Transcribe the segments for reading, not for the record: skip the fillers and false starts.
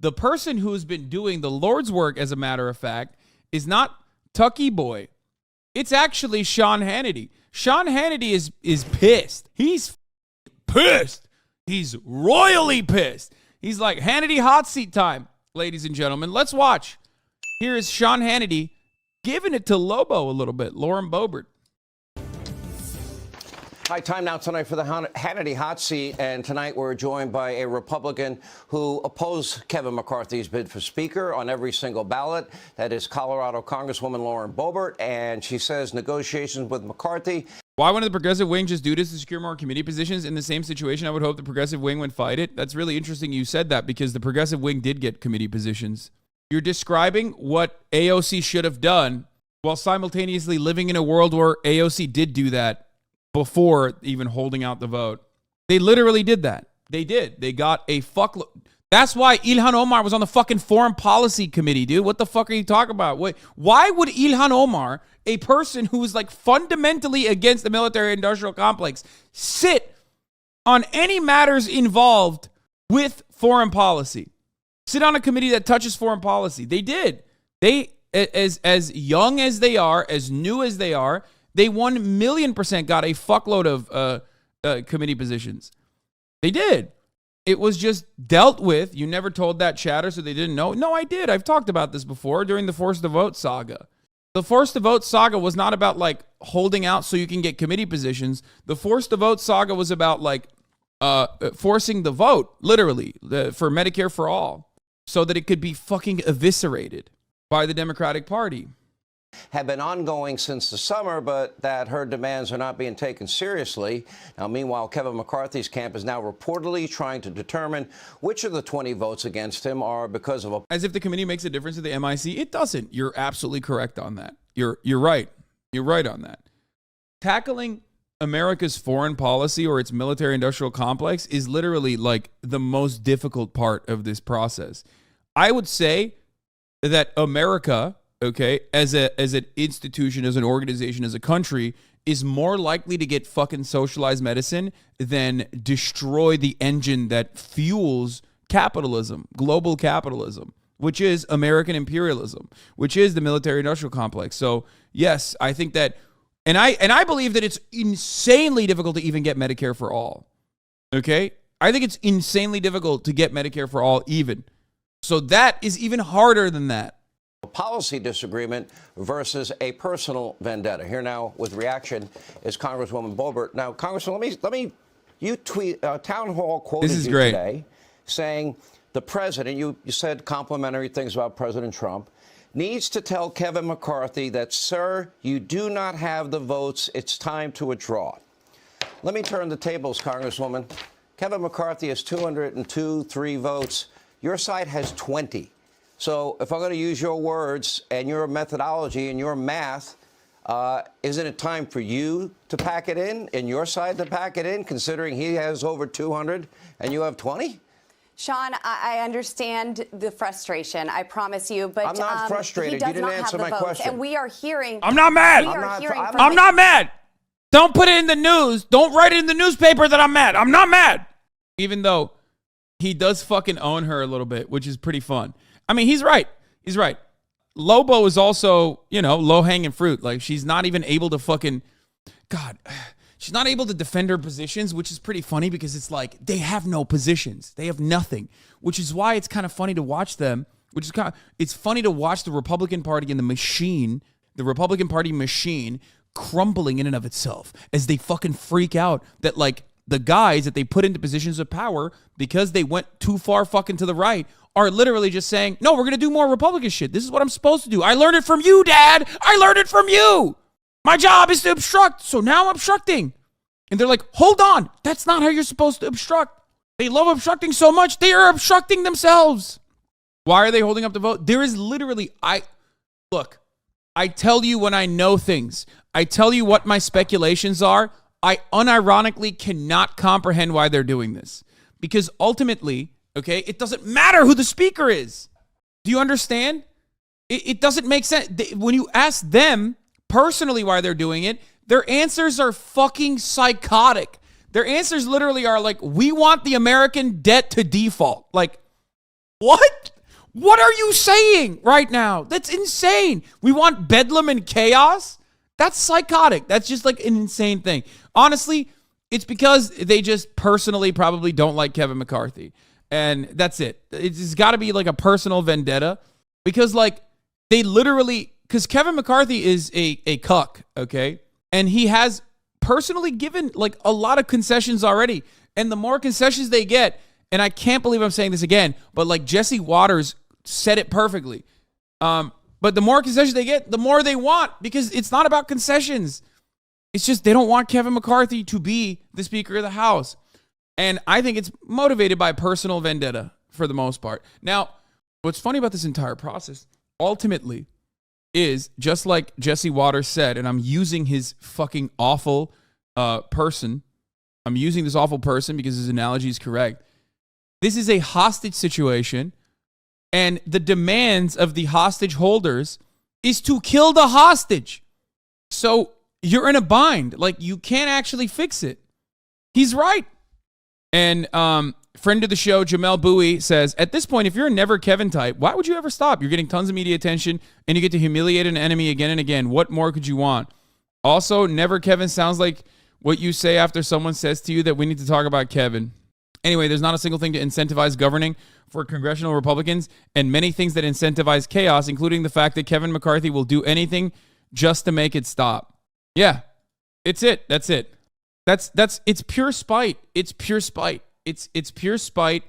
the person who's been doing the Lord's work, as a matter of fact, is not Tucky Boy. It's actually Sean Hannity. Sean Hannity is pissed. He's pissed. He's royally pissed. He's like, Hannity hot seat time, ladies and gentlemen. Let's watch. Here is Sean Hannity giving it to Lobo a little bit. Lauren Boebert. Hi, time now tonight for the Hannity hot seat, and tonight we're joined by a Republican who opposed Kevin McCarthy's bid for Speaker on every single ballot. That is Colorado Congresswoman Lauren Boebert, and she says negotiations with McCarthy. Why wouldn't the progressive wing just do this to secure more committee positions? In the same situation, I would hope the progressive wing would fight it. That's really interesting you said that, because the progressive wing did get committee positions. You're describing what AOC should have done while simultaneously living in a world where AOC did do that before even holding out the vote. They literally did that. They did. They got a fuckload. That's why Ilhan Omar was on the fucking foreign policy committee, dude. What the fuck are you talking about? Why would Ilhan Omar, a person who is like fundamentally against the military-industrial complex, sit on any matters involved with foreign policy? Sit on a committee that touches foreign policy. They did. They, as young as they are, as new as they are, they 1,000,000% got a fuckload of committee positions. They did. It was just dealt with. You never told that chatter, so they didn't know. No, I did. I've talked about this before during the Force to Vote saga. The Force to Vote saga was not about like holding out so you can get committee positions. The Force to Vote saga was about like forcing the vote, literally, for Medicare for all, so that it could be fucking eviscerated by the Democratic Party. Have been ongoing since the summer, but that her demands are not being taken seriously. Now, meanwhile, Kevin McCarthy's camp is now reportedly trying to determine which of the 20 votes against him are because of a... As if the committee makes a difference to the MIC. It doesn't. You're absolutely correct on that. You're right. You're right on that. Tackling America's foreign policy or its military-industrial complex is literally like the most difficult part of this process. I would say that America, okay, as an institution, as an organization, as a country, is more likely to get fucking socialized medicine than destroy the engine that fuels capitalism, global capitalism, which is American imperialism, which is the military-industrial complex. So, yes, I think that, and I believe that it's insanely difficult to even get Medicare for all, okay? I think it's insanely difficult to get Medicare for all even. So that is even harder than that. Policy disagreement versus a personal vendetta. Here now with reaction is Congresswoman Boebert. Now, Congresswoman, you tweet, Town Hall quoted you today saying the president, you said complimentary things about President Trump, needs to tell Kevin McCarthy that, sir, you do not have the votes. It's time to withdraw. Let me turn the tables, Congresswoman. Kevin McCarthy has 203 votes. Your side has 20. So if I'm going to use your words and your methodology and your math, isn't it time for you to pack it in and your side to pack it in, considering he has over 200 and you have 20? Sean, I understand the frustration. I promise you, but I'm not frustrated. You didn't answer my question. And we are hearing. I'm not mad. I'm not mad. Don't put it in the news. Don't write it in the newspaper that I'm mad. I'm not mad. Even though he does fucking own her a little bit, which is pretty fun. I mean, he's right. He's right. Lobo is also, low-hanging fruit. Like, she's not even able to fucking... God, she's not able to defend her positions, which is pretty funny because it's like, they have no positions. They have nothing, which is why it's kind of funny to watch them, it's funny to watch the Republican Party and the Republican Party machine crumbling in and of itself as they fucking freak out that, like, the guys that they put into positions of power because they went too far fucking to the right are literally just saying, no, we're going to do more Republican shit. This is what I'm supposed to do. I learned it from you, Dad. I learned it from you. My job is to obstruct, so now I'm obstructing. And they're like, hold on. That's not how you're supposed to obstruct. They love obstructing so much, they are obstructing themselves. Why are they holding up the vote? There is literally, look, I tell you when I know things. I tell you what my speculations are. I unironically cannot comprehend why they're doing this. Because ultimately, okay, it doesn't matter who the speaker is. Do you understand? It doesn't make sense. When you ask them personally why they're doing it, their answers are fucking psychotic. Their answers literally are like, we want the American debt to default. Like, what? What are you saying right now? That's insane. We want bedlam and chaos? That's psychotic. That's just like an insane thing. Honestly, it's because they just personally probably don't like Kevin McCarthy. And that's it. It's got to be like a personal vendetta because like they literally, because Kevin McCarthy is a cuck, okay? And he has personally given like a lot of concessions already. And the more concessions they get, and I can't believe I'm saying this again, but like Jesse Waters said it perfectly. But the more concessions they get, the more they want because it's not about concessions. It's just they don't want Kevin McCarthy to be the Speaker of the House. And I think it's motivated by personal vendetta for the most part. Now, what's funny about this entire process, ultimately, is just like Jesse Waters said, and I'm using his fucking awful person. I'm using this awful person because his analogy is correct. This is a hostage situation, and the demands of the hostage holders is to kill the hostage. So you're in a bind. Like, you can't actually fix it. He's right. And friend of the show, Jamel Bowie, says, at this point, if you're a never Kevin type, why would you ever stop? You're getting tons of media attention, and you get to humiliate an enemy again and again. What more could you want? Also, never Kevin sounds like what you say after someone says to you that we need to talk about Kevin. Anyway, there's not a single thing to incentivize governing for congressional Republicans, and many things that incentivize chaos, including the fact that Kevin McCarthy will do anything just to make it stop. Yeah, it's it. That's it. It's pure spite. It's pure spite. It's pure spite,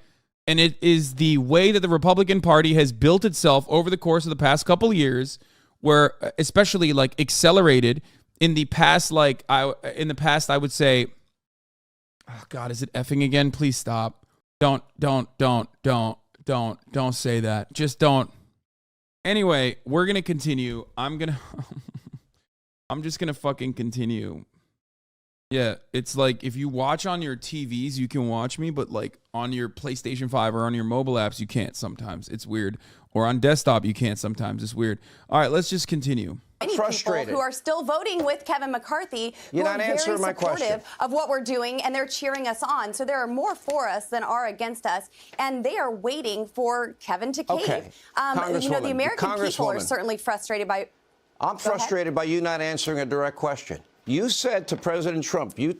and it is the way that the Republican Party has built itself over the course of the past couple of years, where especially like accelerated in the past. I would say, oh God, is it effing again? Please stop. Don't say that. Just don't. Anyway, we're gonna continue. I'm just gonna fucking continue. Yeah, it's like if you watch on your TVs, you can watch me, but like on your PlayStation 5 or on your mobile apps, you can't sometimes. It's weird. Or on desktop, you can't sometimes. It's weird. All right, let's just continue. Many frustrated people who are still voting with Kevin McCarthy, who are very supportive of what we're doing, and they're cheering us on. So there are more for us than are against us, and they are waiting for Kevin to cave. Okay. The American people are certainly frustrated by... I'm frustrated by you not answering a direct question. You said to President Trump, you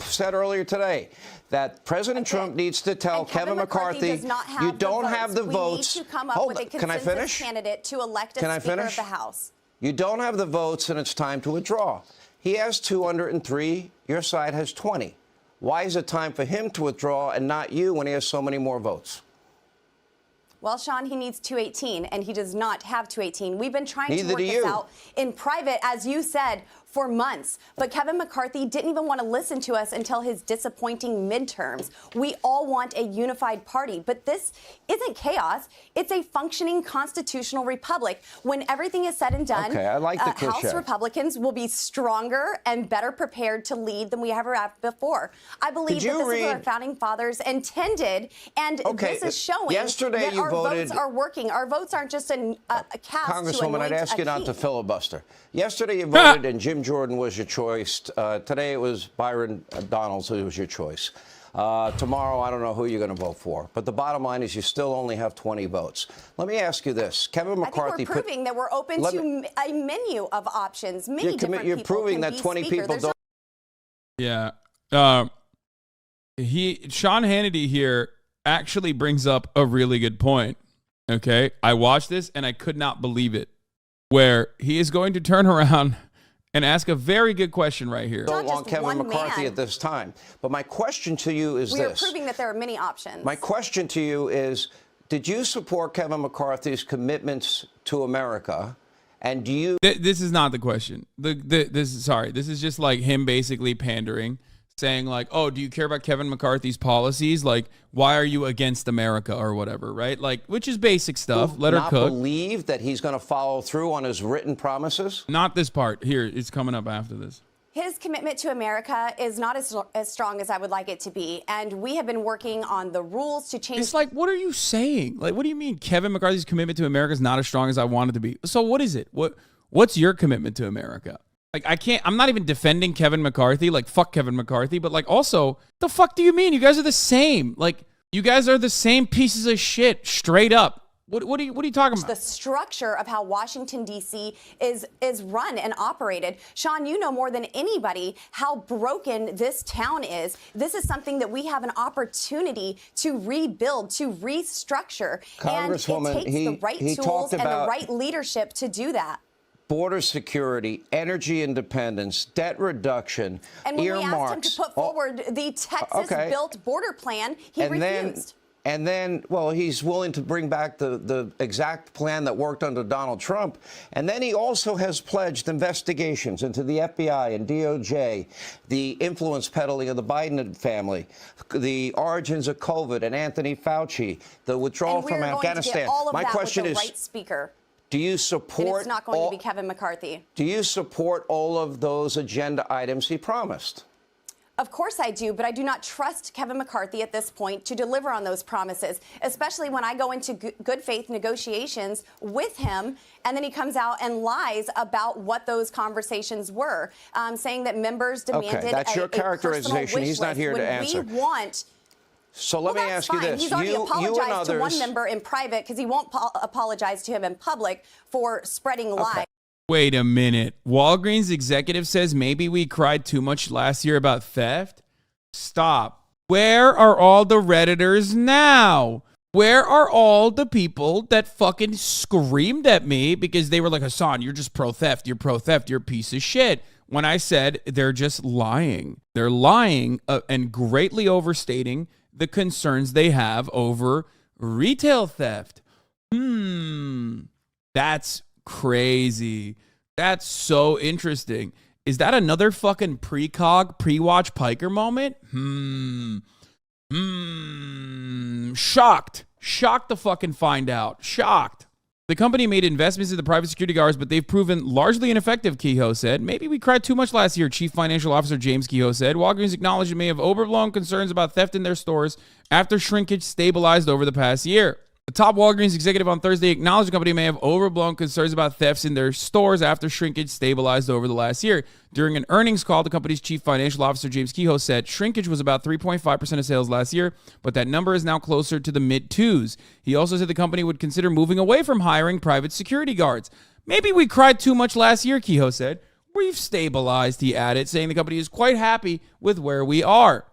said earlier today that President Trump needs to tell Kevin McCarthy, you don't have the votes. We need to come up with a consensus candidate to elect a Speaker of the House. You don't have the votes, and it's time to withdraw. He has 203. Your side has 20. Why is it time for him to withdraw and not you when he has so many more votes? Well, Sean, he needs 218, and he does not have 218. We've been trying to work this out in private, as you said, for months. But Kevin McCarthy didn't even want to listen to us until his disappointing midterms. We all want a unified party, but this isn't chaos. It's a functioning constitutional republic. When everything is said and done, I like the House Republicans will be stronger and better prepared to lead than we ever have before. I believe that this is what our founding fathers intended, and this is showing that our votes are working. Our votes aren't just a cast. Congresswoman, I'd ask you not to filibuster. Yesterday you voted, and Jim Jordan was your choice. Today it was Byron Donalds who was your choice. Tomorrow, I don't know who you're going to vote for. But the bottom line is you still only have 20 votes. Let me ask you this. Kevin McCarthy... I think we're proving that we're open to a menu of options. Many different people proving that 20 people don't... Yeah. Sean Hannity here actually brings up a really good point. Okay? I watched this and I could not believe it. Where he is going to turn around and ask a very good question right here. Don't want Kevin McCarthy at this time. But my question to you is this. We are proving that there are many options. My question to you is, did you support Kevin McCarthy's commitments to America? And do you... This is not the question. This is just like him basically pandering, saying like, oh, do you care about Kevin McCarthy's policies? Like, why are you against America or whatever, right? Like, which is basic stuff. Let her cook. Not believe that he's going to follow through on his written promises? Not this part. Here, it's coming up after this. His commitment to America is not as strong as I would like it to be. And we have been working on the rules to change. It's like, what are you saying? Like, what do you mean Kevin McCarthy's commitment to America is not as strong as I want it to be? So what is it? What's your commitment to America? Like, I'm not even defending Kevin McCarthy. Like, fuck Kevin McCarthy. But, like, also, the fuck do you mean? You guys are the same. Like, you guys are the same pieces of shit, straight up. What are you talking about? The structure of how Washington, D.C. is run and operated. Sean, you know more than anybody how broken this town is. This is something that we have an opportunity to rebuild, to restructure. Congresswoman, and it takes the right tools and the right leadership to do that. Border security, energy independence, debt reduction, and when earmarks. we asked him to put forward the Texas-built border plan, he refused. And then, well, he's willing to bring back the exact plan that worked under Donald Trump. And then he also has pledged investigations into the FBI and DOJ, the influence peddling of the Biden family, the origins of COVID and Anthony Fauci, the withdrawal from Afghanistan. My question is, right speaker. Do you support? And it's not going to be Kevin McCarthy. Do you support all of those agenda items he promised? Of course I do, but I do not trust Kevin McCarthy at this point to deliver on those promises, especially when I go into good faith negotiations with him, and then he comes out and lies about what those conversations were, saying that members demanded that's your characterization. He's not here to answer. We want. So let me ask you this. He's already apologized to one member in private because he won't apologize to him in public for spreading lies. Wait a minute. Walgreens executive says maybe we cried too much last year about theft? Stop. Where are all the Redditors now? Where are all the people that fucking screamed at me because they were like, Hasan, you're just pro-theft. You're pro-theft. You're a piece of shit. When I said they're just lying. They're lying and greatly overstating the concerns they have over retail theft. That's crazy. That's so interesting. Is that another fucking pre-watch PIKER moment? Shocked to fucking find out. Shocked. The company made investments in the private security guards, but they've proven largely ineffective, Kehoe said. Maybe we cried too much last year, Chief Financial Officer James Kehoe said. Walgreens acknowledged it may have overblown concerns about theft in their stores after shrinkage stabilized over the past year. The top Walgreens executive on Thursday acknowledged the company may have overblown concerns about thefts in their stores after shrinkage stabilized over the last year. During an earnings call, the company's chief financial officer, James Kehoe, said shrinkage was about 3.5% of sales last year, but that number is now closer to the mid-twos. He also said the company would consider moving away from hiring private security guards. Maybe we cried too much last year, Kehoe said. We've stabilized, he added, saying the company is quite happy with where we are.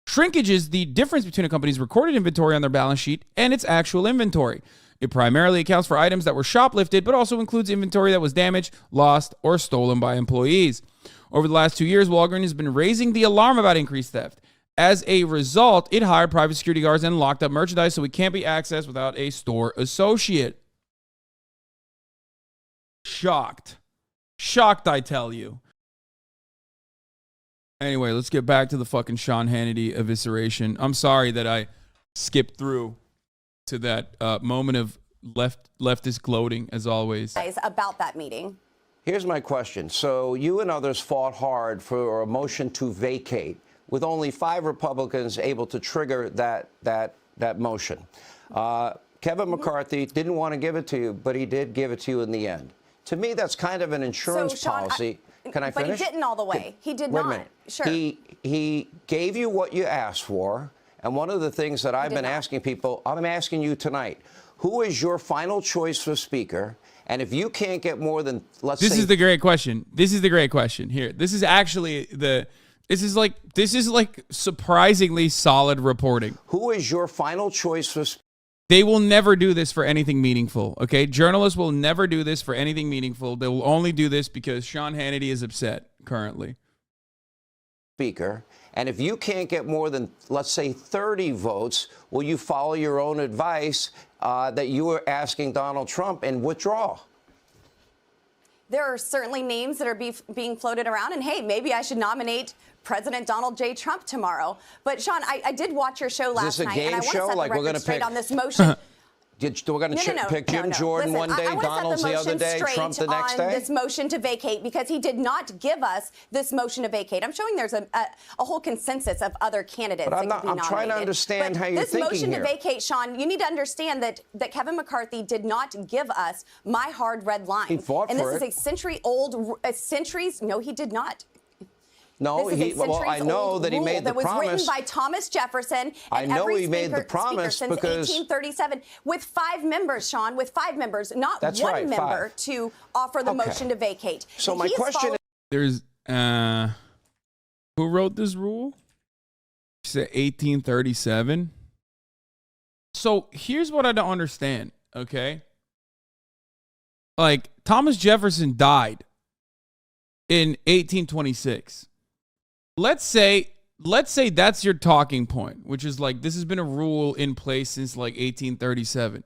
Shrinkage is the difference between a company's recorded inventory on their balance sheet and its actual inventory. It primarily accounts for items that were shoplifted, but also includes inventory that was damaged, lost, or stolen by employees. Over the last 2 years, Walgreens has been raising the alarm about increased theft. As a result, it hired private security guards and locked up merchandise so it can't be accessed without a store associate. Shocked. Shocked, I tell you. Anyway, let's get back to the fucking Sean Hannity evisceration. I'm sorry that I skipped through to that moment of leftist gloating, as always. About that meeting. Here's my question. So you and others fought hard for a motion to vacate, with only 5 Republicans able to trigger that motion. Kevin McCarthy didn't want to give it to you, but he did give it to you in the end. To me, that's kind of an insurance policy. Can I finish? But he didn't all the way. He did not. Sure. He gave you what you asked for. And one of the things that I've been asking people, I'm asking you tonight, who is your final choice for speaker? And if you can't get more than, let's say... This is the great question. This is the great question. Here, this is actually this is like surprisingly solid reporting. Who is your final choice for speaker? They will never do this for anything meaningful, okay? Journalists will never do this for anything meaningful. They will only do this because Sean Hannity is upset currently. Speaker, and if you can't get more than, let's say, 30 votes, will you follow your own advice that you were asking Donald Trump and withdraw? There are certainly names that are being floated around, and hey, maybe I should nominate President Donald J. Trump tomorrow. But Sean, I did watch your show last night, and I want to set the record straight on this motion. We're going to pick Jim Jordan one day, Donald's the other day, Trump the next day? This motion to vacate, because he did not give us this motion to vacate. I'm showing there's a whole consensus of other candidates that could be nominated. I'm trying to understand how you're thinking here. This motion to vacate, Sean, you need to understand that Kevin McCarthy did not give us my hard red line. He fought for it. And this is a century-old, no, he did not. No, well, I know that he made the promise. That was written by Thomas Jefferson. I know he made the promise since because 1837 with 5 members, Sean, with 5 members, not one member to offer the motion to vacate. So my question is, there's who wrote this rule? She said 1837. So here's what I don't understand, okay? Like, Thomas Jefferson died in 1826. Let's say that's your talking point, which is like, this has been a rule in place since like 1837.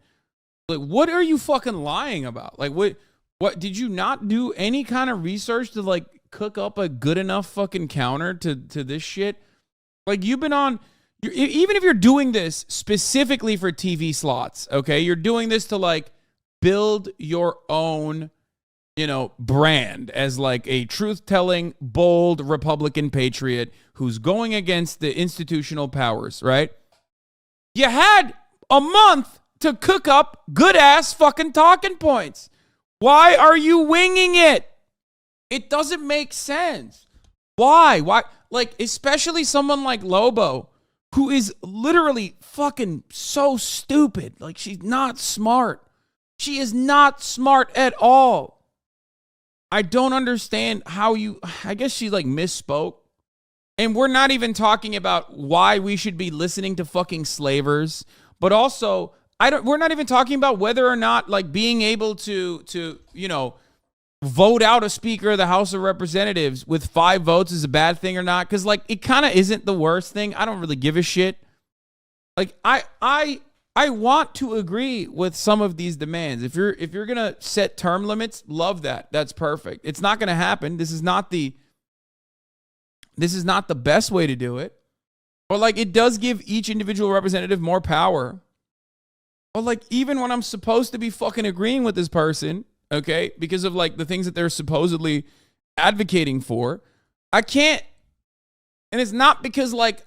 Like, what are you fucking lying about? Like, what did you not do any kind of research to like cook up a good enough fucking counter to this shit? Like, you've been on, even if you're doing this specifically for TV slots, okay, you're doing this to like build your own, brand as like a truth-telling, bold Republican patriot who's going against the institutional powers, right? You had a month to cook up good-ass fucking talking points. Why are you winging it? It doesn't make sense. Why? Like, especially someone like Lobo, who is literally fucking so stupid. Like, she's not smart. She is not smart at all. I don't understand how I guess she like misspoke. And we're not even talking about why we should be listening to fucking slavers, but also we're not even talking about whether or not like being able to vote out a speaker of the House of Representatives with 5 votes is a bad thing or not. Cause like, it kind of isn't the worst thing. I don't really give a shit. Like I want to agree with some of these demands. If you're going to set term limits, love that. That's perfect. It's not going to happen. This is not the best way to do it. But like, it does give each individual representative more power. But like, even when I'm supposed to be fucking agreeing with this person, okay, because of like the things that they're supposedly advocating for, I can't. And it's not because like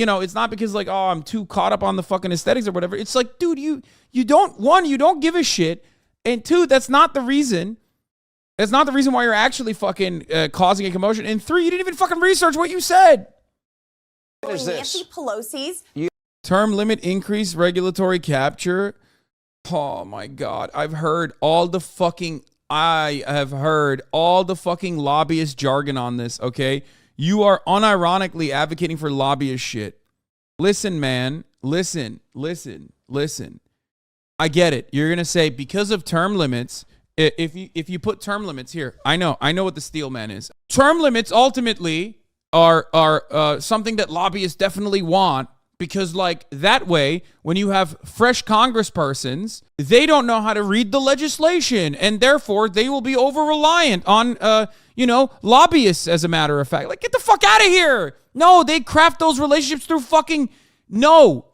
it's not because like, oh, I'm too caught up on the fucking aesthetics or whatever. It's like, dude, you don't give a shit. And 2, that's not the reason. That's not the reason why you're actually fucking causing a commotion. And 3, you didn't even fucking research what you said. What is Nancy Pelosi's term limit increase, regulatory capture. Oh my God. I have heard all the fucking lobbyist jargon on this, okay? You are unironically advocating for lobbyist shit. Listen, man. Listen. I get it. You're going to say because of term limits, if you put term limits here, I know what the steel man is. Term limits ultimately are something that lobbyists definitely want, because like that way, when you have fresh congresspersons, they don't know how to read the legislation, and therefore they will be over-reliant on, lobbyists, as a matter of fact. Like, get the fuck out of here. No, they craft those relationships through fucking, no.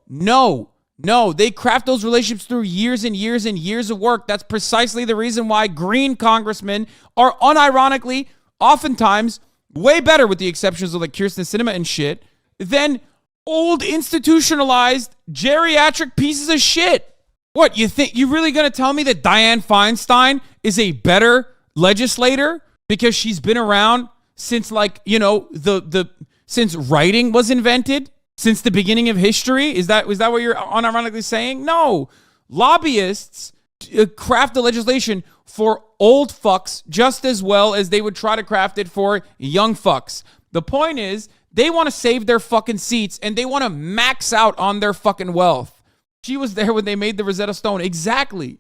They craft those relationships through years and years and years of work. That's precisely the reason why green congressmen are unironically, oftentimes, way better, with the exceptions of like Kirsten Sinema and shit, than old institutionalized geriatric pieces of shit. What, you think you really going to tell me that Dianne Feinstein is a better legislator because she's been around since like, since writing was invented, since the beginning of history? Is that what you're unironically saying? No. Lobbyists craft the legislation for old fucks just as well as they would try to craft it for young fucks. The point is, they want to save their fucking seats, and they want to max out on their fucking wealth. She was there when they made the Rosetta Stone. Exactly.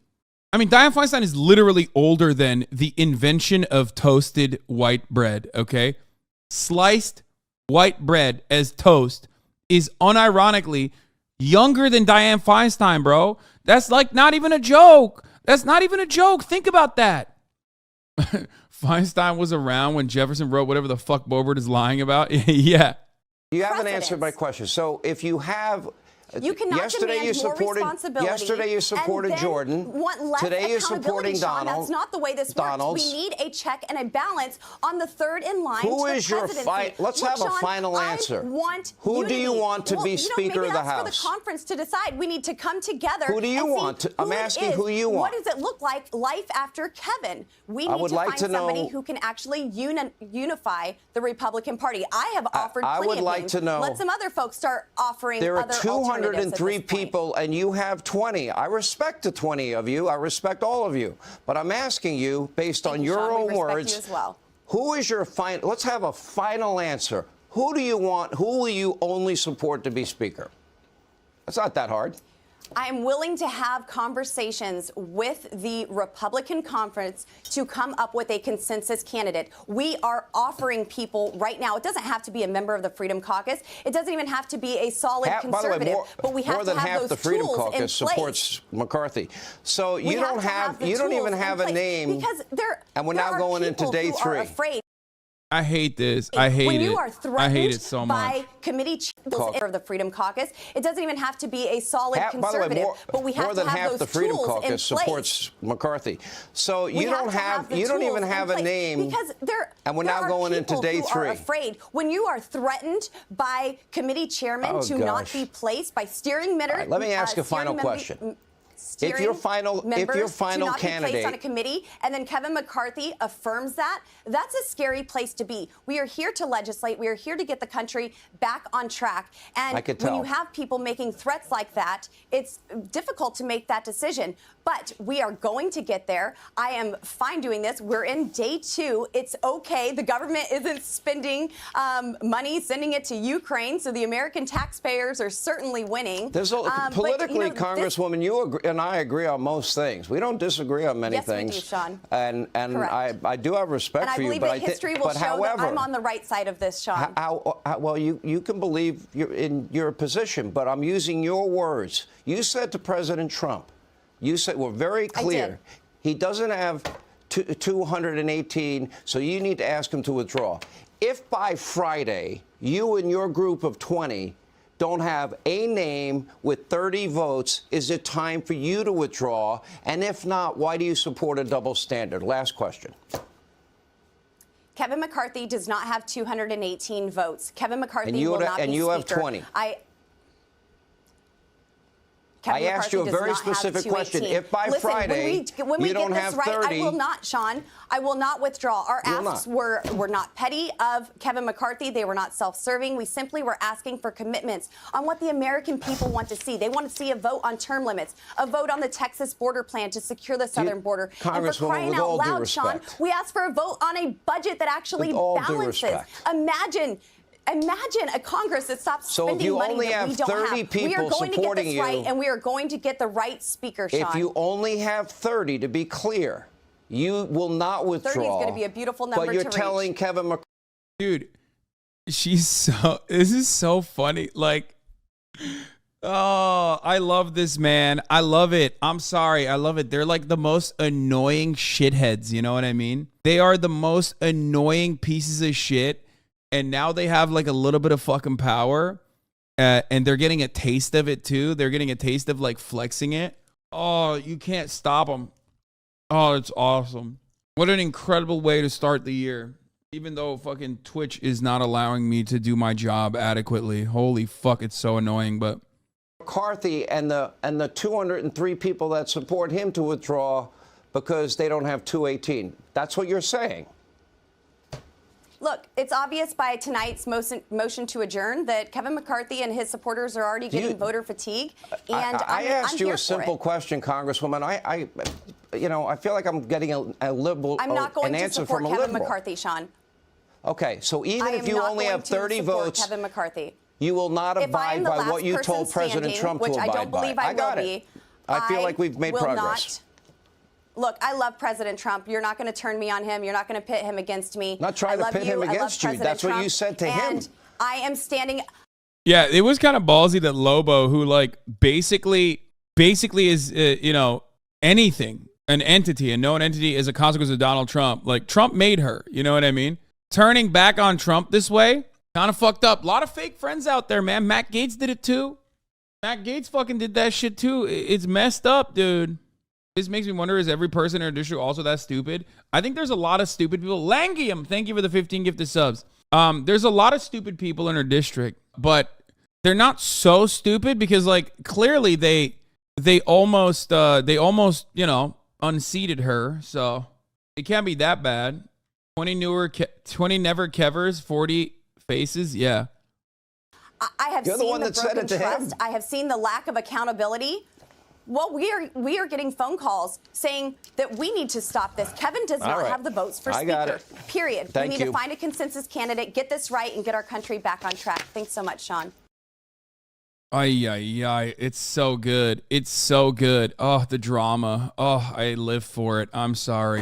I mean, Dianne Feinstein is literally older than the invention of toasted white bread, okay? Sliced white bread as toast is unironically younger than Dianne Feinstein, bro. That's like not even a joke. Think about that. Feinstein was around when Jefferson wrote whatever the fuck Boebert is lying about. Yeah. You haven't answered my question. So if you have You cannot demand more responsibility. Yesterday you supported Jordan. Want less Today you're supporting Sean. Donald. That's not the way this works. We need a check and a balance on the third in line. Who to is the your presidency. Let's have a final answer. Who do you want to be Speaker of the House? Maybe that's for the conference to decide. We need to come together. Who do you want? I'm asking who you want. What does it look like life after Kevin? We need to find somebody who can actually unify the Republican Party. I have offered plenty I would like things. to know. Let some other folks start offering there are other 203 people and you have 20. I respect the 20 of you. I respect all of you. But I'm asking you, based on your own words, you as well. Who is your final? Let's have a final answer. Who do you want? Who will you only support to be Speaker? It's not that hard. I am willing to have conversations with the Republican conference to come up with a consensus candidate. We are offering people right now. It doesn't have to be a member of the Freedom Caucus. It doesn't even have to be a solid conservative. By the way, but we have more than to have half those the Freedom tools Caucus supports McCarthy. So you don't have. You don't even have a name. Because and we're now going into day 3. I hate this. I hate it. When you are threatened so by committee chairs of the Freedom Caucus, it doesn't even have to be a solid conservative, but we have more than to have half the those Freedom tools Caucus supports McCarthy. So you don't have. You don't even have a name. Because and we're now going into day 3. Are afraid when you are threatened by committee chairmen to not be placed by steering members. Right, let me ask a final question. If your final candidate on a committee, and then Kevin McCarthy affirms that, that's a scary place to be. We are here to legislate. We are here to get the country back on track. And when you have people making threats like that, it's difficult to make that decision. But we are going to get there. I am fine doing this. We're in day 2. It's okay. The government isn't spending money, sending it to Ukraine, so the American taxpayers are certainly winning. Politically, Congresswoman, you and I agree on most things. We don't disagree on many things. Yes, we do, Sean. And I do have respect for you. And I believe that history will show that I'm on the right side of this, Sean. Well, you can believe in your position, but I'm using your words. You said to President Trump, you said, we're very clear. He doesn't have 218, so you need to ask him to withdraw. If by Friday, you and your group of 20 don't have a name with 30 votes, is it time for you to withdraw? And if not, why do you support a double standard? Last question. Kevin McCarthy does not have 218 votes. Kevin McCarthy will not be Speaker. And you have 20. I asked you a very specific question. If by Friday you don't have 30, I will not, Sean. I will not withdraw. Our asks were not petty of Kevin McCarthy. They were not self-serving. We simply were asking for commitments on what the American people want to see. They want to see a vote on term limits, a vote on the Texas border plan to secure the southern border. And for crying out loud, Sean, we asked for a vote on a budget that actually balances. Imagine a Congress that stops spending money that we don't have. We are going to get this right, and we are going to get the right Speaker, Sean. If you only have 30, to be clear, you will not withdraw. 30 is going to be a beautiful number to reach. But you're telling Kevin McCarthy. Dude, this is so funny. Like, oh, I love this, man. I love it. I'm sorry. I love it. They're like the most annoying shitheads. You know what I mean? They are the most annoying pieces of shit. And now they have like a little bit of fucking power, and they're getting a taste of it too. They're getting a taste of like flexing it. Oh, you can't stop them. Oh, it's awesome. What an incredible way to start the year. Even though fucking Twitch is not allowing me to do my job adequately. Holy fuck, it's so annoying, but. McCarthy and the 203 people that support him to withdraw because they don't have 218. That's what you're saying. Look, it's obvious by tonight's motion to adjourn that Kevin McCarthy and his supporters are already getting voter fatigue. And I asked you a simple question, Congresswoman. I feel like I'm getting a liberal I'm not going an to answer support from a Kevin liberal. McCarthy, Sean. Okay, so even if you only have 30 votes, Kevin McCarthy, you will not abide by what you told President Trump to abide by. Which I don't believe I will be. I feel like we've made progress. Look, I love President Trump. You're not going to turn me on him. You're not going to pit him against me. Not trying to pit him against you. That's what you said to him. And I am standing. Yeah, it was kind of ballsy that Lobo, who like basically is, anything, an entity, a known entity as a consequence of Donald Trump. Like Trump made her, you know what I mean? Turning back on Trump this way, kind of fucked up. A lot of fake friends out there, man. Matt Gaetz did it too. Matt Gaetz fucking did that shit too. It's messed up, dude. This makes me wonder, is every person in our district also that stupid? I think there's a lot of stupid people. Langium, thank you for the 15 gifted subs. There's a lot of stupid people in our district, but they're not so stupid because, like, clearly they almost, you know, unseated her. So it can't be that bad. 20 never kevers, 40 faces. Yeah. I have seen the broken trust. I have seen the lack of accountability. Well, we are getting phone calls saying that we need to stop this. Kevin does not have the votes for Speaker, period. We need to find a consensus candidate, get this right, and get our country back on track. Thanks so much, Sean. Ay. It's so good. It's so good. Oh, the drama. Oh, I live for it. I'm sorry.